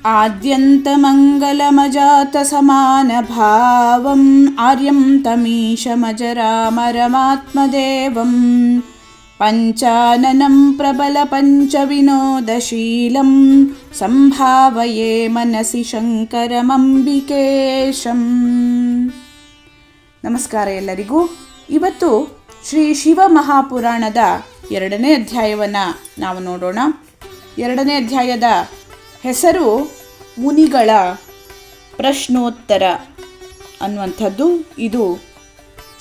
आद्यन्तमङ्गलमजातसमानभावम् आर्यं तमीशमजरामरमात्मदेवं पञ्चाननं प्रबलपञ्चविनोदशीलं संभावये मनसि ಶಂಕರಮಂಬಿಕೇಶಂ. ನಮಸ್ಕಾರ ಎಲ್ಲರಿಗೂ. ಇವತ್ತು ಶ್ರೀ ಶಿವ ಮಹಾಪುರಾಣದ 2ನೇ ಅಧ್ಯಾಯವನ್ನು ನಾವು ನೋಡೋಣ. 2ನೇ ಅಧ್ಯಾಯದ ಹೆಸರು ಮುನಿಗಳ ಪ್ರಶ್ನೋತ್ತರ ಅನ್ನುವಂಥದ್ದು. ಇದು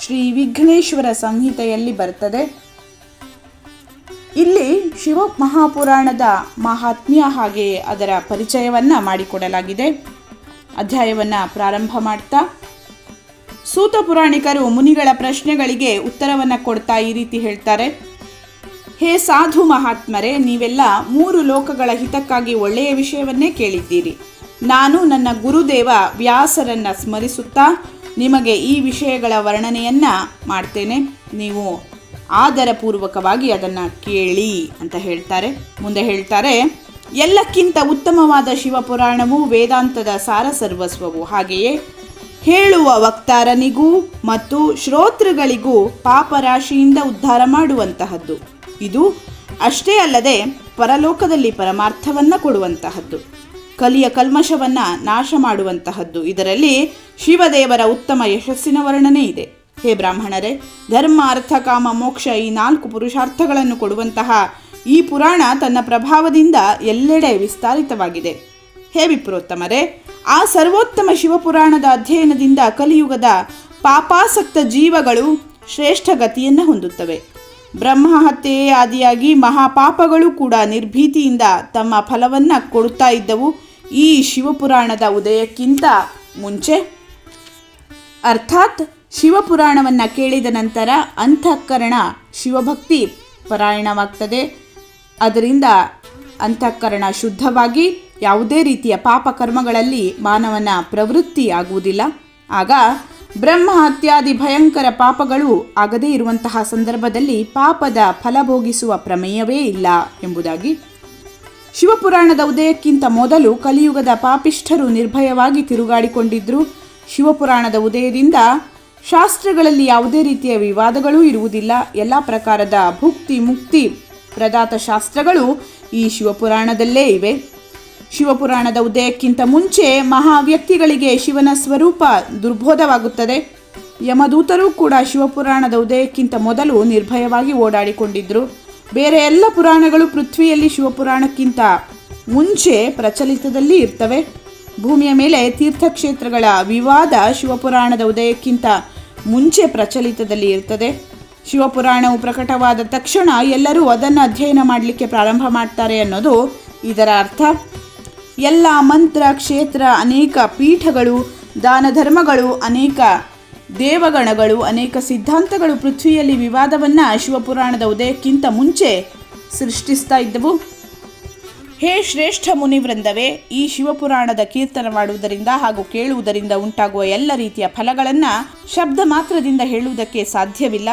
ಶ್ರೀ ವಿಘ್ನೇಶ್ವರ ಸಂಹಿತೆಯಲ್ಲಿ ಬರ್ತದೆ. ಇಲ್ಲಿ ಶಿವ ಮಹಾಪುರಾಣದ ಮಹಾತ್ಮ್ಯ ಹಾಗೆ ಅದರ ಪರಿಚಯವನ್ನು ಮಾಡಿಕೊಡಲಾಗಿದೆ. ಅಧ್ಯಾಯವನ್ನು ಪ್ರಾರಂಭ ಮಾಡ್ತಾ ಸೂತ ಪುರಾಣಿಕರು ಮುನಿಗಳ ಪ್ರಶ್ನೆಗಳಿಗೆ ಉತ್ತರವನ್ನು ಕೊಡ್ತಾ ಈ ರೀತಿ ಹೇಳ್ತಾರೆ. ಹೇ ಸಾಧು ಮಹಾತ್ಮರೇ, ನೀವೆಲ್ಲ 3 ಲೋಕಗಳ ಹಿತಕ್ಕಾಗಿ ಒಳ್ಳೆಯ ವಿಷಯವನ್ನೇ ಕೇಳಿದ್ದೀರಿ. ನಾನು ನನ್ನ ಗುರುದೇವ ವ್ಯಾಸರನ್ನು ಸ್ಮರಿಸುತ್ತಾ ನಿಮಗೆ ಈ ವಿಷಯಗಳ ವರ್ಣನೆಯನ್ನು ಮಾಡ್ತೇನೆ. ನೀವು ಆದರಪೂರ್ವಕವಾಗಿ ಅದನ್ನು ಕೇಳಿ ಅಂತ ಹೇಳ್ತಾರೆ. ಮುಂದೆ ಹೇಳ್ತಾರೆ, ಎಲ್ಲಕ್ಕಿಂತ ಉತ್ತಮವಾದ ಶಿವಪುರಾಣವು ವೇದಾಂತದ ಸಾರಸರ್ವಸ್ವವು. ಹಾಗೆಯೇ ಹೇಳುವ ವಕ್ತಾರನಿಗೂ ಮತ್ತು ಶ್ರೋತೃಗಳಿಗೂ ಪಾಪರಾಶಿಯಿಂದ ಉದ್ಧಾರ ಮಾಡುವಂತಹದ್ದು. ಇದು ಅಷ್ಟೇ ಅಲ್ಲದೆ ಪರಲೋಕದಲ್ಲಿ ಪರಮಾರ್ಥವನ್ನು ಕೊಡುವಂತಹದ್ದು, ಕಲಿಯ ಕಲ್ಮಶವನ್ನು ನಾಶ ಮಾಡುವಂತಹದ್ದು. ಇದರಲ್ಲಿ ಶಿವದೇವರ ಉತ್ತಮ ಯಶಸ್ಸಿನ ವರ್ಣನೆ ಇದೆ. ಹೇ ಬ್ರಾಹ್ಮಣರೇ, ಧರ್ಮ ಅರ್ಥ ಕಾಮ ಮೋಕ್ಷ ಈ 4 ಪುರುಷಾರ್ಥಗಳನ್ನು ಕೊಡುವಂತಹ ಈ ಪುರಾಣ ತನ್ನ ಪ್ರಭಾವದಿಂದ ಎಲ್ಲೆಡೆ ವಿಸ್ತಾರಿತವಾಗಿದೆ. ಹೇ ವಿಪ್ರೋತ್ತಮರೇ, ಆ ಸರ್ವೋತ್ತಮ ಶಿವಪುರಾಣದ ಅಧ್ಯಯನದಿಂದ ಕಲಿಯುಗದ ಪಾಪಾಸಕ್ತ ಜೀವಗಳು ಶ್ರೇಷ್ಠ ಗತಿಯನ್ನು ಹೊಂದುತ್ತವೆ. ಬ್ರಹ್ಮಹತ್ಯೆಯೇ ಆದಿಯಾಗಿ ಮಹಾಪಾಪಗಳು ಕೂಡ ನಿರ್ಭೀತಿಯಿಂದ ತಮ್ಮ ಫಲವನ್ನು ಕೊಡುತ್ತಾ ಇದ್ದವು ಈ ಶಿವಪುರಾಣದ ಉದಯಕ್ಕಿಂತ ಮುಂಚೆ. ಅರ್ಥಾತ್ ಶಿವಪುರಾಣವನ್ನು ಕೇಳಿದ ನಂತರ ಅಂತಃಕರಣ ಶಿವಭಕ್ತಿ ಪರಾಯಣವಾಗ್ತದೆ. ಅದರಿಂದ ಅಂತಃಕರಣ ಶುದ್ಧವಾಗಿ ಯಾವುದೇ ರೀತಿಯ ಪಾಪಕರ್ಮಗಳಲ್ಲಿ ಮಾನವನ ಪ್ರವೃತ್ತಿ ಆಗುವುದಿಲ್ಲ. ಆಗ ಬ್ರಹ್ಮ ಹತ್ಯಾದಿ ಭಯಂಕರ ಪಾಪಗಳು ಆಗದೇ ಇರುವಂತಹ ಸಂದರ್ಭದಲ್ಲಿ ಪಾಪದ ಫಲ ಭೋಗಿಸುವ ಪ್ರಮೇಯವೇ ಇಲ್ಲ ಎಂಬುದಾಗಿ. ಶಿವಪುರಾಣದ ಉದಯಕ್ಕಿಂತ ಮೊದಲು ಕಲಿಯುಗದ ಪಾಪಿಷ್ಠರು ನಿರ್ಭಯವಾಗಿ ತಿರುಗಾಡಿಕೊಂಡಿದ್ದರು. ಶಿವಪುರಾಣದ ಉದಯದಿಂದ ಶಾಸ್ತ್ರಗಳಲ್ಲಿ ಯಾವುದೇ ರೀತಿಯ ವಿವಾದಗಳೂ ಇರುವುದಿಲ್ಲ. ಎಲ್ಲ ಪ್ರಕಾರದ ಭುಕ್ತಿ ಮುಕ್ತಿ ಪ್ರದಾತ ಶಾಸ್ತ್ರಗಳು ಈ ಶಿವಪುರಾಣದಲ್ಲೇ ಇವೆ. ಶಿವಪುರಾಣದ ಉದಯಕ್ಕಿಂತ ಮುಂಚೆ ಮಹಾವ್ಯಕ್ತಿಗಳಿಗೆ ಶಿವನ ಸ್ವರೂಪ ದುರ್ಬೋಧವಾಗುತ್ತದೆ. ಯಮದೂತರೂ ಕೂಡ ಶಿವಪುರಾಣದ ಉದಯಕ್ಕಿಂತ ಮೊದಲು ನಿರ್ಭಯವಾಗಿ ಓಡಾಡಿಕೊಂಡಿದ್ದರು. ಬೇರೆ ಎಲ್ಲ ಪುರಾಣಗಳು ಪೃಥ್ವಿಯಲ್ಲಿ ಶಿವಪುರಾಣಕ್ಕಿಂತ ಮುಂಚೆ ಪ್ರಚಲಿತದಲ್ಲಿ ಇರ್ತವೆ. ಭೂಮಿಯ ಮೇಲೆ ತೀರ್ಥಕ್ಷೇತ್ರಗಳ ವಿವಾದ ಶಿವಪುರಾಣದ ಉದಯಕ್ಕಿಂತ ಮುಂಚೆ ಪ್ರಚಲಿತದಲ್ಲಿ ಇರ್ತದೆ. ಶಿವಪುರಾಣವು ಪ್ರಕಟವಾದ ತಕ್ಷಣ ಎಲ್ಲರೂ ಅದನ್ನು ಅಧ್ಯಯನ ಮಾಡಲಿಕ್ಕೆ ಪ್ರಾರಂಭ ಮಾಡ್ತಾರೆ ಅನ್ನೋದು ಇದರ ಅರ್ಥ. ಎಲ್ಲ ಮಂತ್ರ ಕ್ಷೇತ್ರ, ಅನೇಕ ಪೀಠಗಳು, ದಾನ ಧರ್ಮಗಳು, ಅನೇಕ ದೇವಗಣಗಳು, ಅನೇಕ ಸಿದ್ಧಾಂತಗಳು ಪೃಥ್ವಿಯಲ್ಲಿ ವಿವಾದವನ್ನು ಶಿವಪುರಾಣದ ಉದಯಕ್ಕಿಂತ ಮುಂಚೆ ಸೃಷ್ಟಿಸ್ತಾ ಇದ್ದವು. ಹೇ ಶ್ರೇಷ್ಠ ಮುನಿವೃಂದವೇ, ಈ ಶಿವಪುರಾಣದ ಕೀರ್ತನ ಮಾಡುವುದರಿಂದ ಹಾಗೂ ಕೇಳುವುದರಿಂದ ಉಂಟಾಗುವ ಎಲ್ಲ ರೀತಿಯ ಫಲಗಳನ್ನು ಶಬ್ದ ಮಾತ್ರದಿಂದ ಹೇಳುವುದಕ್ಕೆ ಸಾಧ್ಯವಿಲ್ಲ.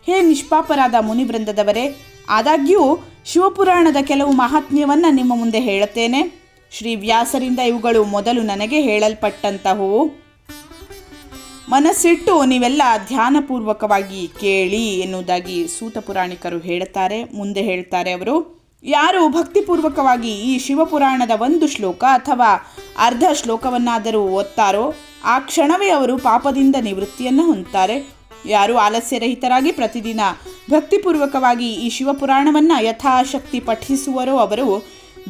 ಹೇ ನಿಷ್ಪಾಪರಾದ ಮುನಿವೃಂದದವರೇ, ಆದಾಗ್ಯೂ ಶಿವಪುರಾಣದ ಕೆಲವು ಮಹಾತ್ಮ್ಯವನ್ನು ನಿಮ್ಮ ಮುಂದೆ ಹೇಳುತ್ತೇನೆ. ಶ್ರೀ ವ್ಯಾಸರಿಂದ ಇವುಗಳು ಮೊದಲು ನನಗೆ ಹೇಳಲ್ಪಟ್ಟಂತಹವು. ಮನಸ್ಸಿಟ್ಟು ನೀವೆಲ್ಲ ಧ್ಯಾನಪೂರ್ವಕವಾಗಿ ಕೇಳಿ ಎನ್ನುವುದಾಗಿ ಸೂತ ಪುರಾಣಿಕರು ಹೇಳುತ್ತಾರೆ. ಮುಂದೆ ಹೇಳ್ತಾರೆ ಅವರು, ಯಾರು ಭಕ್ತಿಪೂರ್ವಕವಾಗಿ ಈ ಶಿವಪುರಾಣದ 1 ಶ್ಲೋಕ ಅಥವಾ ಅರ್ಧ ಶ್ಲೋಕವನ್ನಾದರೂ ಓದ್ತಾರೋ ಆ ಕ್ಷಣವೇ ಅವರು ಪಾಪದಿಂದ ನಿವೃತ್ತಿಯನ್ನು ಹೊಂದುತ್ತಾರೆ. ಯಾರು ಆಲಸ್ಯರಹಿತರಾಗಿ ಪ್ರತಿದಿನ ಭಕ್ತಿಪೂರ್ವಕವಾಗಿ ಈ ಶಿವಪುರಾಣವನ್ನು ಯಥಾಶಕ್ತಿ ಪಠಿಸುವರೋ ಅವರು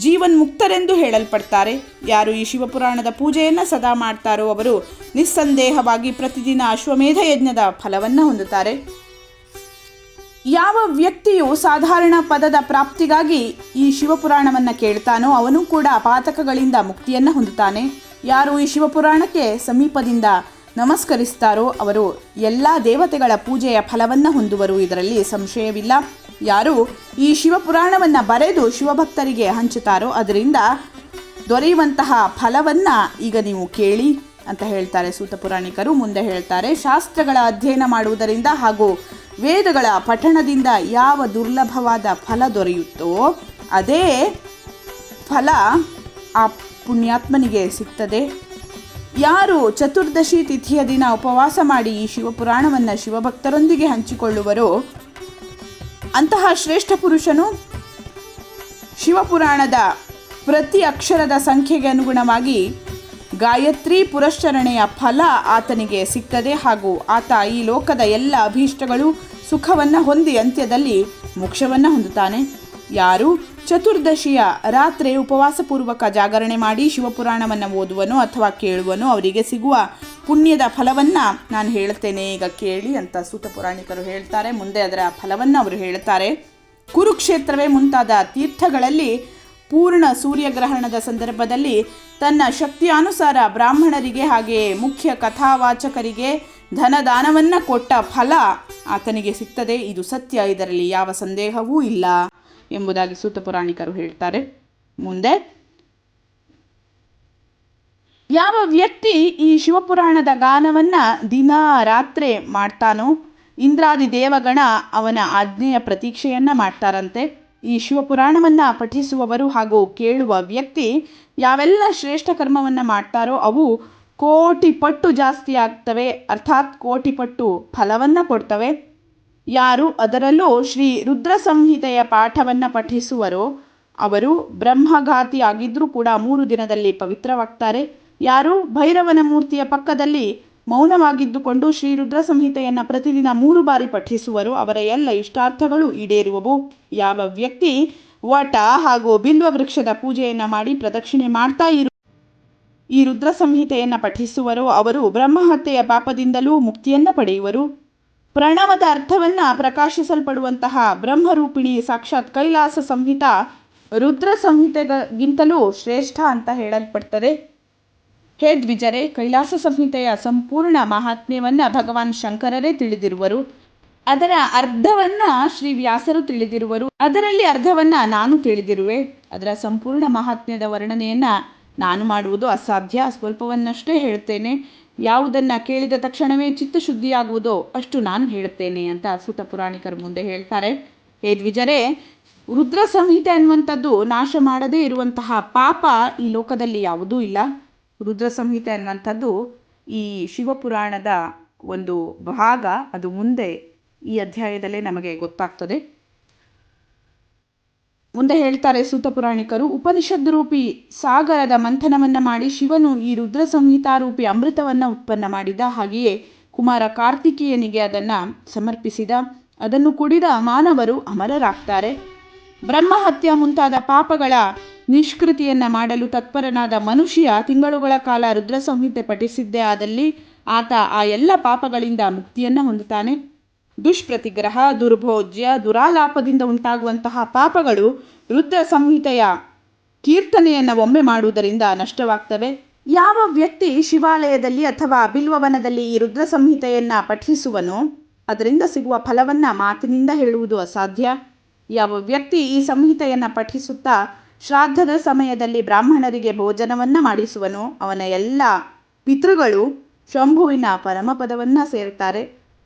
ಜೀವನ್ಮುಕ್ತರೆಂದು ಹೇಳಲ್ಪಡ್ತಾರೆ. ಯಾರು ಈ ಶಿವಪುರಾಣದ ಪೂಜೆಯನ್ನು ಸದಾ ಮಾಡ್ತಾರೋ ಅವರು ನಿಸ್ಸಂದೇಹವಾಗಿ ಪ್ರತಿದಿನ ಅಶ್ವಮೇಧ ಯಜ್ಞದ ಫಲವನ್ನು ಹೊಂದುತ್ತಾರೆ. ಯಾವ ವ್ಯಕ್ತಿಯು ಸಾಧಾರಣ ಪದದ ಪ್ರಾಪ್ತಿಗಾಗಿ ಈ ಶಿವಪುರಾಣವನ್ನು ಕೇಳ್ತಾನೋ ಅವನು ಕೂಡ ಪಾತಕಗಳಿಂದ ಮುಕ್ತಿಯನ್ನು ಹೊಂದುತ್ತಾನೆ. ಯಾರು ಈ ಶಿವಪುರಾಣಕ್ಕೆ ಸಮೀಪದಿಂದ ನಮಸ್ಕರಿಸ್ತಾರೋ ಅವರು ಎಲ್ಲ ದೇವತೆಗಳ ಪೂಜೆಯ ಫಲವನ್ನು ಹೊಂದುವರು, ಇದರಲ್ಲಿ ಸಂಶಯವಿಲ್ಲ. ಯಾರು ಈ ಶಿವಪುರಾಣವನ್ನು ಬರೆದು ಶಿವಭಕ್ತರಿಗೆ ಹಂಚುತ್ತಾರೋ ಅದರಿಂದ ದೊರೆಯುವಂತಹ ಫಲವನ್ನು ಈಗ ನೀವು ಕೇಳಿ ಅಂತ ಹೇಳ್ತಾರೆ ಸೂತ ಪುರಾಣಿಕರು. ಮುಂದೆ ಹೇಳ್ತಾರೆ, ಶಾಸ್ತ್ರಗಳ ಅಧ್ಯಯನ ಮಾಡುವುದರಿಂದ ಹಾಗೂ ವೇದಗಳ ಪಠಣದಿಂದ ಯಾವ ದುರ್ಲಭವಾದ ಫಲ ದೊರೆಯುತ್ತೋ ಅದೇ ಫಲ ಆ ಪುಣ್ಯಾತ್ಮನಿಗೆ ಸಿಗ್ತದೆ. ಯಾರು ಚತುರ್ದಶಿ ತಿಥಿಯ ದಿನ ಉಪವಾಸ ಮಾಡಿ ಈ ಶಿವಪುರಾಣವನ್ನು ಶಿವಭಕ್ತರೊಂದಿಗೆ ಹಂಚಿಕೊಳ್ಳುವರೋ ಅಂತಹ ಶ್ರೇಷ್ಠ ಪುರುಷನು ಶಿವಪುರಾಣದ ಪ್ರತಿ ಅಕ್ಷರದ ಸಂಖ್ಯೆಗೆ ಅನುಗುಣವಾಗಿ ಗಾಯತ್ರಿ ಪುರಶ್ಚರಣೆಯ ಫಲ ಆತನಿಗೆ ಸಿಗ್ತದೆ ಹಾಗೂ ಆತ ಈ ಲೋಕದ ಎಲ್ಲ ಅಭೀಷ್ಟಗಳು ಸುಖವನ್ನು ಹೊಂದಿ ಅಂತ್ಯದಲ್ಲಿ ಮೋಕ್ಷವನ್ನು ಹೊಂದುತ್ತಾನೆ. ಯಾರು ಚತುರ್ದಶಿಯ ರಾತ್ರಿ ಉಪವಾಸಪೂರ್ವಕ ಜಾಗರಣೆ ಮಾಡಿ ಶಿವಪುರಾಣವನ್ನು ಓದುವನೋ ಅಥವಾ ಕೇಳುವನೋ ಅವರಿಗೆ ಸಿಗುವ ಪುಣ್ಯದ ಫಲವನ್ನು ನಾನು ಹೇಳ್ತೇನೆ, ಈಗ ಕೇಳಿ ಅಂತ ಸೂತ ಪುರಾಣಿಕರು ಹೇಳ್ತಾರೆ. ಮುಂದೆ ಅದರ ಫಲವನ್ನು ಅವರು ಹೇಳ್ತಾರೆ. ಕುರುಕ್ಷೇತ್ರವೇ ಮುಂತಾದ ತೀರ್ಥಗಳಲ್ಲಿ ಪೂರ್ಣ ಸೂರ್ಯಗ್ರಹಣದ ಸಂದರ್ಭದಲ್ಲಿ ತನ್ನ ಶಕ್ತಿಯಾನುಸಾರ ಬ್ರಾಹ್ಮಣರಿಗೆ ಹಾಗೆಯೇ ಮುಖ್ಯ ಕಥಾವಾಚಕರಿಗೆ ಧನದಾನವನ್ನು ಕೊಟ್ಟ ಫಲ ಆತನಿಗೆ ಸಿಗ್ತದೆ. ಇದು ಸತ್ಯ, ಇದರಲ್ಲಿ ಯಾವ ಸಂದೇಹವೂ ಇಲ್ಲ ಎಂಬುದಾಗಿ ಸೂತ ಪುರಾಣಿಕರು ಹೇಳ್ತಾರೆ. ಮುಂದೆ ಯಾವ ವ್ಯಕ್ತಿ ಈ ಶಿವಪುರಾಣದ ಗಾನವನ್ನು ದಿನ ರಾತ್ರಿ ಮಾಡ್ತಾನೋ ಇಂದ್ರಾದಿ ದೇವಗಣ ಅವನ ಆಜ್ಞೆಯ ಪ್ರತೀಕ್ಷೆಯನ್ನು ಮಾಡ್ತಾರಂತೆ. ಈ ಶಿವಪುರಾಣವನ್ನು ಪಠಿಸುವವರು ಹಾಗೂ ಕೇಳುವ ವ್ಯಕ್ತಿ ಯಾವೆಲ್ಲ ಶ್ರೇಷ್ಠ ಕರ್ಮವನ್ನು ಮಾಡ್ತಾರೋ ಅವು ಕೋಟಿ ಪಟ್ಟು ಜಾಸ್ತಿ ಆಗ್ತವೆ, ಅರ್ಥಾತ್ ಕೋಟಿ ಪಟ್ಟು ಫಲವನ್ನು ಕೊಡ್ತವೆ. ಯಾರು ಅದರಲ್ಲೂ ಶ್ರೀ ರುದ್ರ ಸಂಹಿತೆಯ ಪಾಠವನ್ನು ಪಠಿಸುವರೋ ಅವರು ಬ್ರಹ್ಮಘಾತಿ ಆಗಿದ್ದರೂ ಕೂಡ 3 ದಿನದಲ್ಲಿ ಪವಿತ್ರವಾಗ್ತಾರೆ. ಯಾರು ಭೈರವನ ಮೂರ್ತಿಯ ಪಕ್ಕದಲ್ಲಿ ಮೌನವಾಗಿದ್ದುಕೊಂಡು ಶ್ರೀ ರುದ್ರ ಸಂಹಿತೆಯನ್ನು ಪ್ರತಿದಿನ 3 ಬಾರಿ ಪಠಿಸುವರೋ ಅವರ ಎಲ್ಲ ಇಷ್ಟಾರ್ಥಗಳು ಈಡೇರುವವು. ಯಾವ ವ್ಯಕ್ತಿ ವಟ ಹಾಗೂ ಬಿಲ್ವ ವೃಕ್ಷದ ಪೂಜೆಯನ್ನು ಮಾಡಿ ಪ್ರದಕ್ಷಿಣೆ ಮಾಡ್ತಾ ಈ ರುದ್ರ ಸಂಹಿತೆಯನ್ನು ಪಠಿಸುವರೋ ಅವರು ಬ್ರಹ್ಮಹತ್ಯೆಯ ಪಾಪದಿಂದಲೂ ಮುಕ್ತಿಯನ್ನು ಪಡೆಯುವರು. ಪ್ರಣವದ ಅರ್ಥವನ್ನು ಪ್ರಕಾಶಿಸಲ್ಪಡುವಂತಹ ಬ್ರಹ್ಮರೂಪಿಣಿ ಸಾಕ್ಷಾತ್ ಕೈಲಾಸ ಸಂಹಿತ ರುದ್ರ ಸಂಹಿತೆಗಿಂತಲೂ ಶ್ರೇಷ್ಠ ಅಂತ ಹೇಳಲ್ಪಡ್ತದೆ. ಹೇ ದ್ವಿಜರೇ, ಕೈಲಾಸ ಸಂಹಿತೆಯ ಸಂಪೂರ್ಣ ಮಹಾತ್ಮ್ಯವನ್ನು ಭಗವಾನ್ ಶಂಕರರೇ ತಿಳಿದಿರುವರು. ಅದರ ಅರ್ಧವನ್ನು ಶ್ರೀ ವ್ಯಾಸರು ತಿಳಿದಿರುವರು. ಅದರಲ್ಲಿ ಅರ್ಧವನ್ನು ನಾನು ತಿಳಿದಿರುವೆ. ಅದರ ಸಂಪೂರ್ಣ ಮಹಾತ್ಮ್ಯದ ವರ್ಣನೆಯನ್ನು ನಾನು ಮಾಡುವುದು ಅಸಾಧ್ಯ. ಸ್ವಲ್ಪವನ್ನಷ್ಟೇ ಹೇಳ್ತೇನೆ. ಯಾವುದನ್ನು ಕೇಳಿದ ತಕ್ಷಣವೇ ಚಿತ್ತಶುದ್ಧಿಯಾಗುವುದೋ ಅಷ್ಟು ನಾನು ಹೇಳ್ತೇನೆ ಅಂತ ಸೂತ ಪುರಾಣಿಕರು ಮುಂದೆ ಹೇಳ್ತಾರೆ. ಹೇ ದ್ವಿಜರೇ, ರುದ್ರ ಸಂಹಿತೆ ಅನ್ನುವಂಥದ್ದು ನಾಶ ಮಾಡದೇ ಇರುವಂತಹ ಪಾಪ ಈ ಲೋಕದಲ್ಲಿ ಯಾವುದೂ ಇಲ್ಲ. ರುದ್ರ ಸಂಹಿತೆ ಅನ್ನುವಂಥದ್ದು ಈ ಶಿವಪುರಾಣದ ಒಂದು ಭಾಗ. ಅದು ಮುಂದೆ ಈ ಅಧ್ಯಾಯದಲ್ಲೇ ನಮಗೆ ಗೊತ್ತಾಗ್ತದೆ. ಮುಂದೆ ಹೇಳ್ತಾರೆ ಸೂತ ಪುರಾಣಿಕರು, ಉಪನಿಷದ್ ರೂಪಿ ಸಾಗರದ ಮಂಥನವನ್ನು ಮಾಡಿ ಶಿವನು ಈ ರುದ್ರ ಸಂಹಿತಾರೂಪಿ ಅಮೃತವನ್ನು ಉತ್ಪನ್ನ ಮಾಡಿದ. ಹಾಗೆಯೇ ಕುಮಾರ ಕಾರ್ತಿಕೇಯನಿಗೆ ಅದನ್ನು ಸಮರ್ಪಿಸಿದ. ಅದನ್ನು ಕುಡಿದ ಮಾನವರು ಅಮರರಾಗ್ತಾರೆ. ಬ್ರಹ್ಮಹತ್ಯ ಮುಂತಾದ ಪಾಪಗಳ ನಿಷ್ಕೃತಿಯನ್ನು ಮಾಡಲು ತತ್ಪರನಾದ ಮನುಷ್ಯ ತಿಂಗಳುಗಳ ಕಾಲ ರುದ್ರ ಸಂಹಿತೆ ಪಠಿಸಿದ್ದೇ ಆದಲ್ಲಿ ಆತ ಆ ಎಲ್ಲ ಪಾಪಗಳಿಂದ ಮುಕ್ತಿಯನ್ನು ಹೊಂದುತ್ತಾನೆ. ದುಷ್ಪ್ರತಿಗ್ರಹ, ದುರ್ಭೋಜ್ಯ, ದುರಾಲಾಪದಿಂದ ಉಂಟಾಗುವಂತಹ ಪಾಪಗಳು ರುದ್ರ ಸಂಹಿತೆಯ ಕೀರ್ತನೆಯನ್ನು ಒಮ್ಮೆ ಮಾಡುವುದರಿಂದ ನಷ್ಟವಾಗ್ತವೆ. ಯಾವ ವ್ಯಕ್ತಿ ಶಿವಾಲಯದಲ್ಲಿ ಅಥವಾ ಬಿಲ್ವವನದಲ್ಲಿ ಈ ರುದ್ರ ಸಂಹಿತೆಯನ್ನು ಪಠಿಸುವನೋ ಅದರಿಂದ ಸಿಗುವ ಫಲವನ್ನು ಮಾತಿನಿಂದ ಹೇಳುವುದು ಅಸಾಧ್ಯ. ಯಾವ ವ್ಯಕ್ತಿ ಈ ಸಂಹಿತೆಯನ್ನು ಪಠಿಸುತ್ತಾ ಶ್ರಾದ್ದದ ಸಮಯದಲ್ಲಿ ಬ್ರಾಹ್ಮಣರಿಗೆ ಭೋಜನವನ್ನು ಮಾಡಿಸುವನೋ ಅವನ ಎಲ್ಲ ಪಿತೃಗಳು ಶಂಭುವಿನ ಪರಮಪದವನ್ನು ಸೇರ್ತಾರೆ.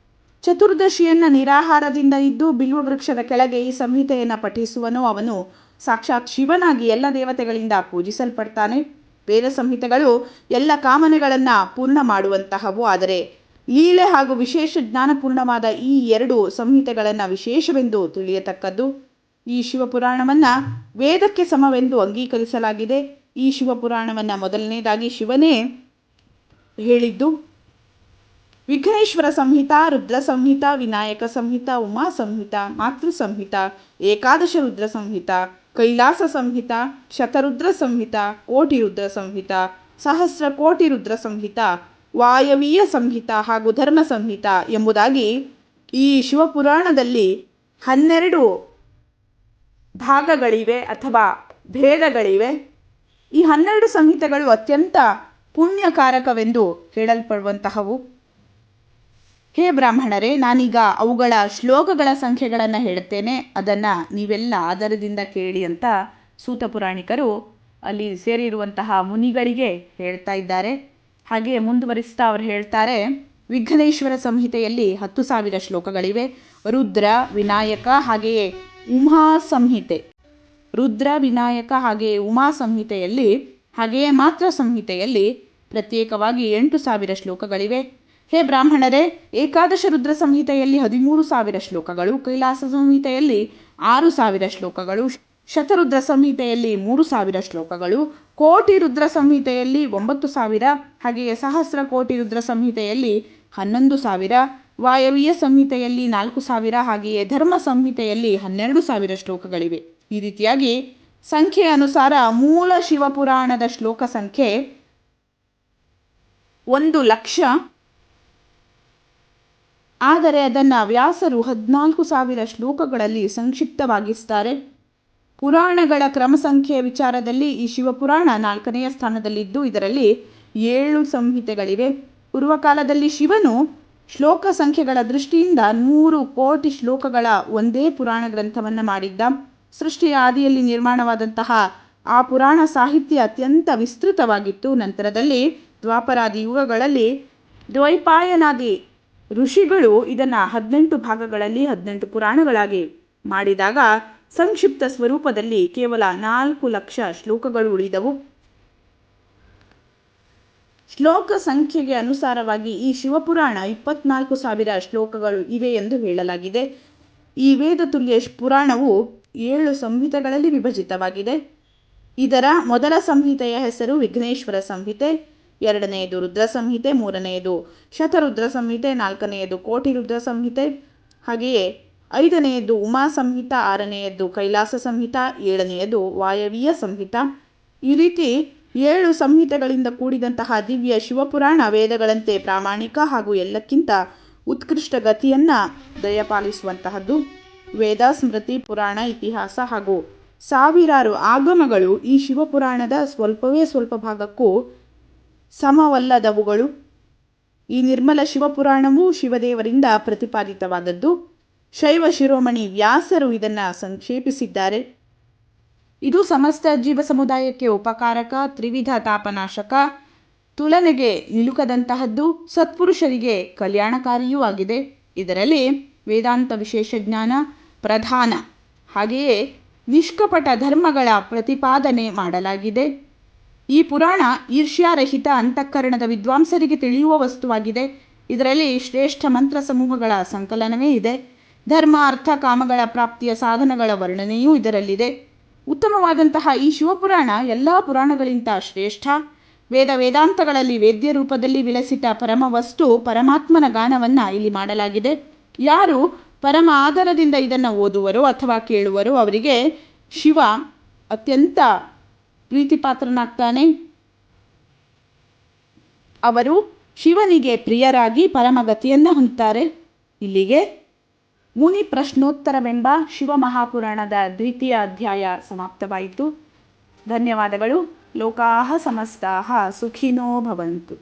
ಚತುರ್ದಶಿಯನ್ನು ನಿರಾಹಾರದಿಂದ ಇದ್ದು ಬಿಲ್ವ ವೃಕ್ಷದ ಕೆಳಗೆ ಈ ಸಂಹಿತೆಯನ್ನು ಪಠಿಸುವನೋ ಅವನು ಸಾಕ್ಷಾತ್ ಶಿವನಾಗಿ ಎಲ್ಲ ದೇವತೆಗಳಿಂದ ಪೂಜಿಸಲ್ಪಡ್ತಾನೆ. ವೇದ ಸಂಹಿತೆಗಳು ಎಲ್ಲ ಕಾಮನೆಗಳನ್ನು ಪೂರ್ಣ ಮಾಡುವಂತಹವು. ಆದರೆ ಲೀಲೆ ಹಾಗೂ ವಿಶೇಷ ಜ್ಞಾನಪೂರ್ಣವಾದ ಈ 2 ಸಂಹಿತೆಗಳನ್ನು ವಿಶೇಷವೆಂದು ತಿಳಿಯತಕ್ಕದ್ದು. ಈ ಶಿವಪುರಾಣವನ್ನು ವೇದಕ್ಕೆ ಸಮವೆಂದು ಅಂಗೀಕರಿಸಲಾಗಿದೆ. ಈ ಶಿವಪುರಾಣವನ್ನು ಮೊದಲನೇದಾಗಿ ಶಿವನೇ ಹೇಳಿದ್ದು. ವಿಘ್ನೇಶ್ವರ ಸಂಹಿತ, ರುದ್ರ ಸಂಹಿತ, ವಿನಾಯಕ ಸಂಹಿತ, ಉಮಾ ಸಂಹಿತ, ಮಾತೃ ಸಂಹಿತ, ಏಕಾದಶ ರುದ್ರ ಸಂಹಿತ, ಕೈಲಾಸ ಸಂಹಿತ, ಶತರುದ್ರ ಸಂಹಿತ, ಕೋಟಿ ರುದ್ರ ಸಂಹಿತ, ಸಹಸ್ರ ಕೋಟಿ ರುದ್ರ ಸಂಹಿತ, ವಾಯವೀಯ ಸಂಹಿತ ಹಾಗೂ ಧರ್ಮ ಸಂಹಿತ ಎಂಬುದಾಗಿ ಈ ಶಿವಪುರಾಣದಲ್ಲಿ 12 ಭಾಗಗಳಿವೆ ಅಥವಾ ಭೇದಗಳಿವೆ. ಈ 12 ಸಂಹಿತೆಗಳು ಅತ್ಯಂತ ಪುಣ್ಯಕಾರಕವೆಂದು ಹೇಳಲ್ಪಡುವಂತಹವು. ಹೇ ಬ್ರಾಹ್ಮಣರೇ, ನಾನೀಗ ಅವುಗಳ ಶ್ಲೋಕಗಳ ಸಂಖ್ಯೆಗಳನ್ನು ಹೇಳ್ತೇನೆ. ಅದನ್ನು ನೀವೆಲ್ಲ ಆಧಾರದಿಂದ ಕೇಳಿ ಅಂತ ಸೂತ ಪುರಾಣಿಕರು ಅಲ್ಲಿ ಸೇರಿರುವಂತಹ ಮುನಿಗಳಿಗೆ ಹೇಳ್ತಾ ಇದ್ದಾರೆ. ಹಾಗೆ ಮುಂದುವರಿಸ್ತಾ ಅವರು ಹೇಳ್ತಾರೆ, ವಿಘ್ನೇಶ್ವರ ಸಂಹಿತೆಯಲ್ಲಿ 10,000 ಶ್ಲೋಕಗಳಿವೆ. ರುದ್ರ, ವಿನಾಯಕ ಹಾಗೆಯೇ ಉಮಾ ಸಂಹಿತೆ, ರುದ್ರ, ವಿನಾಯಕ ಹಾಗೆಯೇ ಉಮಾ ಸಂಹಿತೆಯಲ್ಲಿ ಹಾಗೆಯೇ ಮಾತ್ರ ಸಂಹಿತೆಯಲ್ಲಿ ಪ್ರತ್ಯೇಕವಾಗಿ 8,000 ಶ್ಲೋಕಗಳಿವೆ. ಹೇ ಬ್ರಾಹ್ಮಣರೇ, ಏಕಾದಶ ರುದ್ರ ಸಂಹಿತೆಯಲ್ಲಿ 13,000 ಶ್ಲೋಕಗಳು, ಕೈಲಾಸ ಸಂಹಿತೆಯಲ್ಲಿ 6,000 ಶ್ಲೋಕಗಳು, ಶತರುದ್ರ ಸಂಹಿತೆಯಲ್ಲಿ 3,000 ಶ್ಲೋಕಗಳು, ಕೋಟಿ ರುದ್ರ ಸಂಹಿತೆಯಲ್ಲಿ 9,000, ಹಾಗೆಯೇ ಸಹಸ್ರ ಕೋಟಿ ರುದ್ರ ಸಂಹಿತೆಯಲ್ಲಿ 11,000, ವಾಯವ್ಯ ಸಂಹಿತೆಯಲ್ಲಿ 4,000, ಹಾಗೆಯೇ ಧರ್ಮ ಸಂಹಿತೆಯಲ್ಲಿ 12,000 ಶ್ಲೋಕಗಳಿವೆ. ಈ ರೀತಿಯಾಗಿ ಸಂಖ್ಯೆ ಅನುಸಾರ ಮೂಲ ಶಿವಪುರಾಣದ ಶ್ಲೋಕ ಸಂಖ್ಯೆ 1,00,000. ಆದರೆ ಅದನ್ನು ವ್ಯಾಸರು 14,000 ಶ್ಲೋಕಗಳಲ್ಲಿ ಸಂಕ್ಷಿಪ್ತವಾಗಿಸ್ತಾರೆ. ಪುರಾಣಗಳ ಕ್ರಮ ಸಂಖ್ಯೆಯ ವಿಚಾರದಲ್ಲಿ ಈ ಶಿವಪುರಾಣ 4ನೆಯ ಸ್ಥಾನದಲ್ಲಿದ್ದು ಇದರಲ್ಲಿ 7 ಸಂಹಿತೆಗಳಿವೆ. ಪೂರ್ವಕಾಲದಲ್ಲಿ ಶಿವನು ಶ್ಲೋಕ ಸಂಖ್ಯೆಗಳ ದೃಷ್ಟಿಯಿಂದ 100 ಕೋಟಿ ಶ್ಲೋಕಗಳ ಒಂದೇ ಪುರಾಣ ಗ್ರಂಥವನ್ನು ಮಾಡಿದ್ದ. ಸೃಷ್ಟಿಯ ಆದಿಯಲ್ಲಿ ನಿರ್ಮಾಣವಾದಂತಹ ಆ ಪುರಾಣ ಸಾಹಿತ್ಯ ಅತ್ಯಂತ ವಿಸ್ತೃತವಾಗಿತ್ತು. ನಂತರದಲ್ಲಿ ದ್ವಾಪರಾದಿ ಯುಗಗಳಲ್ಲಿ ದ್ವೈಪಾಯನಾದಿ ಋಷಿಗಳು ಇದನ್ನು 18 ಭಾಗಗಳಲ್ಲಿ 18 ಪುರಾಣಗಳಾಗಿ ಮಾಡಿದಾಗ ಸಂಕ್ಷಿಪ್ತ ಸ್ವರೂಪದಲ್ಲಿ ಕೇವಲ 4,00,000 ಶ್ಲೋಕಗಳು ಉಳಿದವು. ಶ್ಲೋಕ ಸಂಖ್ಯೆಗೆ ಅನುಸಾರವಾಗಿ ಈ ಶಿವಪುರಾಣ 24,000 ಶ್ಲೋಕಗಳು ಇವೆ ಎಂದು ಹೇಳಲಾಗಿದೆ. ಈ ವೇದತುಲ್ಯ ಪುರಾಣವು 7 ಸಂಹಿತೆಗಳಲ್ಲಿ ವಿಭಜಿತವಾಗಿದೆ. ಇದರ ಮೊದಲ ಸಂಹಿತೆಯ ಹೆಸರು ವಿಘ್ನೇಶ್ವರ ಸಂಹಿತೆ, 2ನೆಯದು ರುದ್ರ ಸಂಹಿತೆ, 3ನೆಯದು ಶತರುದ್ರ ಸಂಹಿತೆ, 4ನೆಯದು ಕೋಟಿ ರುದ್ರ ಸಂಹಿತೆ, ಹಾಗೆಯೇ 5ನೆಯದು ಉಮಾ ಸಂಹಿತ, 6ನೆಯದು ಕೈಲಾಸ ಸಂಹಿತ, 7ನೆಯದು ವಾಯವ್ಯ ಸಂಹಿತ. ಈ ರೀತಿ 7 ಸಂಹಿತೆಗಳಿಂದ ಕೂಡಿದಂತಹ ದಿವ್ಯ ಶಿವಪುರಾಣ ವೇದಗಳಂತೆ ಪ್ರಾಮಾಣಿಕ ಹಾಗೂ ಎಲ್ಲಕ್ಕಿಂತ ಉತ್ಕೃಷ್ಟ ಗತಿಯನ್ನು ದಯಪಾಲಿಸುವಂತಹದ್ದು. ವೇದ, ಸ್ಮೃತಿ, ಪುರಾಣ, ಇತಿಹಾಸ ಹಾಗೂ ಸಾವಿರಾರು ಆಗಮಗಳು ಈ ಶಿವಪುರಾಣದ ಸ್ವಲ್ಪವೇ ಸ್ವಲ್ಪ ಭಾಗಕ್ಕೂ ಸಮವಲ್ಲದವುಗಳು. ಈ ನಿರ್ಮಲ ಶಿವಪುರಾಣವು ಶಿವದೇವರಿಂದ ಪ್ರತಿಪಾದಿತವಾದದ್ದು. ಶೈವ ಶಿರೋಮಣಿ ವ್ಯಾಸರು ಇದನ್ನು ಸಂಕ್ಷೇಪಿಸಿದ್ದಾರೆ. ಇದು ಸಮಸ್ತ ಜೀವ ಸಮುದಾಯಕ್ಕೆ ಉಪಕಾರಕ, ತ್ರಿವಿಧ ತಾಪನಾಶಕ, ತುಲನೆಗೆ ನಿಲುಕದಂತಹದ್ದು, ಸತ್ಪುರುಷರಿಗೆ ಕಲ್ಯಾಣಕಾರಿಯೂ ಆಗಿದೆ. ಇದರಲ್ಲಿ ವೇದಾಂತ ವಿಶೇಷ ಜ್ಞಾನ ಪ್ರಧಾನ, ಹಾಗೆಯೇ ನಿಷ್ಕಪಟ ಧರ್ಮಗಳ ಪ್ರತಿಪಾದನೆ ಮಾಡಲಾಗಿದೆ. ಈ ಪುರಾಣ ಈರ್ಷ್ಯಾರಹಿತ ಅಂತಃಕರಣದ ವಿದ್ವಾಂಸರಿಗೆ ತಿಳಿಯುವ ವಸ್ತುವಾಗಿದೆ. ಇದರಲ್ಲಿ ಶ್ರೇಷ್ಠ ಮಂತ್ರ ಸಮೂಹಗಳ ಸಂಕಲನವೇ ಇದೆ. ಧರ್ಮ, ಅರ್ಥ, ಕಾಮಗಳ ಪ್ರಾಪ್ತಿಯ ಸಾಧನಗಳ ವರ್ಣನೆಯೂ ಇದರಲ್ಲಿದೆ. ಉತ್ತಮವಾದಂತಹ ಈ ಶಿವಪುರಾಣ ಎಲ್ಲ ಪುರಾಣಗಳಿಗಿಂತ ಶ್ರೇಷ್ಠ. ವೇದಾಂತಗಳಲ್ಲಿ ವೇದ್ಯ ರೂಪದಲ್ಲಿ ವಿಲಸಿತ ಪರಮ ವಸ್ತು ಪರಮಾತ್ಮನ ಗಾನವನ್ನು ಇಲ್ಲಿ ಮಾಡಲಾಗಿದೆ. ಯಾರು ಪರಮ ಆದರದಿಂದ ಇದನ್ನು ಓದುವರೋ ಅಥವಾ ಕೇಳುವರೋ ಅವರಿಗೆ ಶಿವ ಅತ್ಯಂತ ಪ್ರೀತಿಪಾತ್ರನಾಗ್ತಾನೆ. ಅವರು ಶಿವನಿಗೆ ಪ್ರಿಯರಾಗಿ ಪರಮಗತಿಯನ್ನು ಹೊಂದುತ್ತಾರೆ. ಇಲ್ಲಿಗೆ ಮುನಿ ಪ್ರಶ್ನೋತ್ತರವೆಂಬ ಶಿವಮಹಾಪುರಾಣದ 2ಯ ಅಧ್ಯಾಯ ಸಮಾಪ್ತವಾಯಿತು. ಧನ್ಯವಾದಗಳು. ಲೋಕಾಃ ಸಮಸ್ತಾಃ ಸುಖಿನೋ ಭವಂತು.